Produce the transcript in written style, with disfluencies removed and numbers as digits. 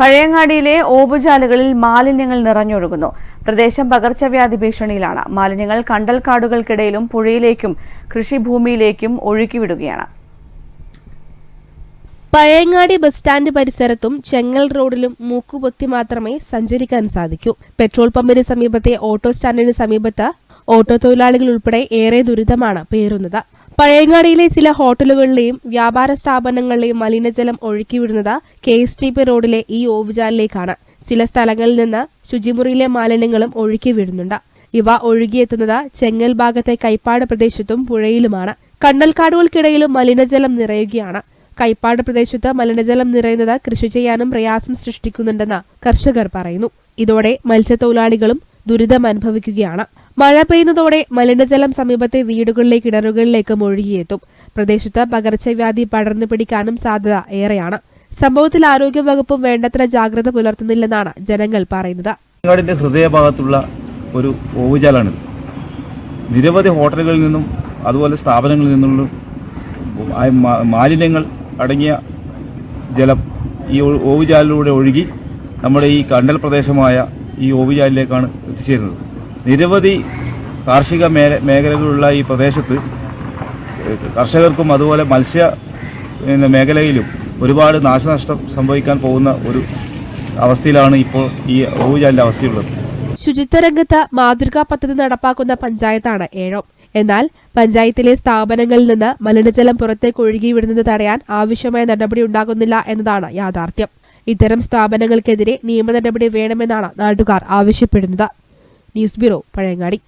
പഴയങ്ങാടിയിലെ ഓവുചാലുകളിൽ മാലിന്യങ്ങൾ നിറഞ്ഞൊഴുകുന്നു. പ്രദേശം പകർച്ചവ്യാധി ഭീഷണിയിലാണ്. മാലിന്യങ്ങൾ കണ്ടൽക്കാടുകൾക്കിടയിലും പുഴയിലേക്കും കൃഷിഭൂമിയിലേക്കും ഒഴുക്കിവിടുകയാണ്. പഴയങ്ങാടി ബസ് സ്റ്റാൻഡ് പരിസരത്തും ചെങ്ങൽ റോഡിലും മൂക്കുപൊത്തി മാത്രമേ സഞ്ചരിക്കാൻ സാധിക്കൂ. പെട്രോൾ പമ്പിന് സമീപത്തെ ഓട്ടോ സ്റ്റാൻഡിന് സമീപത്ത് ഓട്ടോ തൊഴിലാളികൾ ഉൾപ്പെടെ ഏറെ ദുരിതമാണ് പേറുന്നത്. പഴയങ്ങാടിയിലെ ചില ഹോട്ടലുകളിലെയും വ്യാപാര സ്ഥാപനങ്ങളിലെയും മലിനജലം ഒഴുക്കിവിടുന്നത് KSTP റോഡിലെ ഈ ഓവുചാലിലേക്കാണ്. ചില സ്ഥലങ്ങളിൽ നിന്ന് ശുചിമുറിയിലെ മാലിന്യങ്ങളും ഒഴുക്കിവിടുന്നുണ്ട്. ഇവ ഒഴുകിയെത്തുന്നത് ചെങ്ങൽ ഭാഗത്തെ കൈപ്പാട് പ്രദേശത്തും പുഴയിലുമാണ്. കണ്ടൽക്കാടുകൾക്കിടയിലും മലിനജലം നിറയുകയാണ്. കൈപ്പാട് പ്രദേശത്ത് മലിനജലം നിറയുന്നത് കൃഷി ചെയ്യാനും പ്രയാസം സൃഷ്ടിക്കുന്നുണ്ടെന്ന് കർഷകർ പറയുന്നു. ഇതോടെ മത്സ്യത്തൊഴിലാളികളും ദുരിതം അനുഭവിക്കുകയാണ്. മഴ പെയ്യുന്നതോടെ മലിനജലം സമീപത്തെ വീടുകളിലെ കിണറുകളിലേക്കും ഒഴുകിയെത്തും. പ്രദേശത്ത് പകർച്ചവ്യാധി പടർന്നു പിടിക്കാനും സാധ്യത ഏറെയാണ്. സംഭവത്തിൽ ആരോഗ്യവകുപ്പും വേണ്ടത്ര ജാഗ്രത പുലർത്തുന്നില്ലെന്നാണ് ജനങ്ങൾ പറയുന്നത്. വയനാടിന്റെ ഹൃദയഭാഗത്തുള്ള ഒരു ഓവുചാലാണിത്. നിരവധി ഹോട്ടലുകളിൽ നിന്നും അതുപോലെ സ്ഥാപനങ്ങളിൽ നിന്നുള്ള മാലിന്യങ്ങൾ അടങ്ങിയ ജലം ഈ ഓവുചാലിലൂടെ ഒഴുകി നമ്മുടെ ഈ കണ്ടൽ പ്രദേശമായ ഈ ഓവുചാലിലേക്കാണ് എത്തിച്ചേരുന്നത്. നിരവധി കാർഷിക മേഖലകളുള്ള ഈ പ്രദേശത്ത് കർഷകർക്കും അതുപോലെ മത്സ്യ മേഖലയിലും ഒരുപാട് നാശനഷ്ടം സംഭവിക്കാൻ പോകുന്ന ഒരു അവസ്ഥയിലാണ് ഇപ്പോൾ ഈ ഓവുചാലിന്റെ അവസ്ഥയുള്ളത്. ശുചിത്വ രംഗത്ത് മാതൃകാ പദ്ധതി നടപ്പാക്കുന്ന പഞ്ചായത്താണ് ഏഴോം. എന്നാൽ പഞ്ചായത്തിലെ സ്ഥാപനങ്ങളിൽ നിന്ന് മലിനജലം പുറത്തേക്ക് ഒഴുകിവിടുന്നത് തടയാൻ ആവശ്യമായ നടപടി ഉണ്ടാകുന്നില്ല എന്നതാണ് യാഥാർത്ഥ്യം. ഇത്തരം സ്ഥാപനങ്ങൾക്കെതിരെ നിയമ നടപടി വേണമെന്നാണ് നാട്ടുകാർ ആവശ്യപ്പെടുന്നത്. News bureau, Pazhayangadi.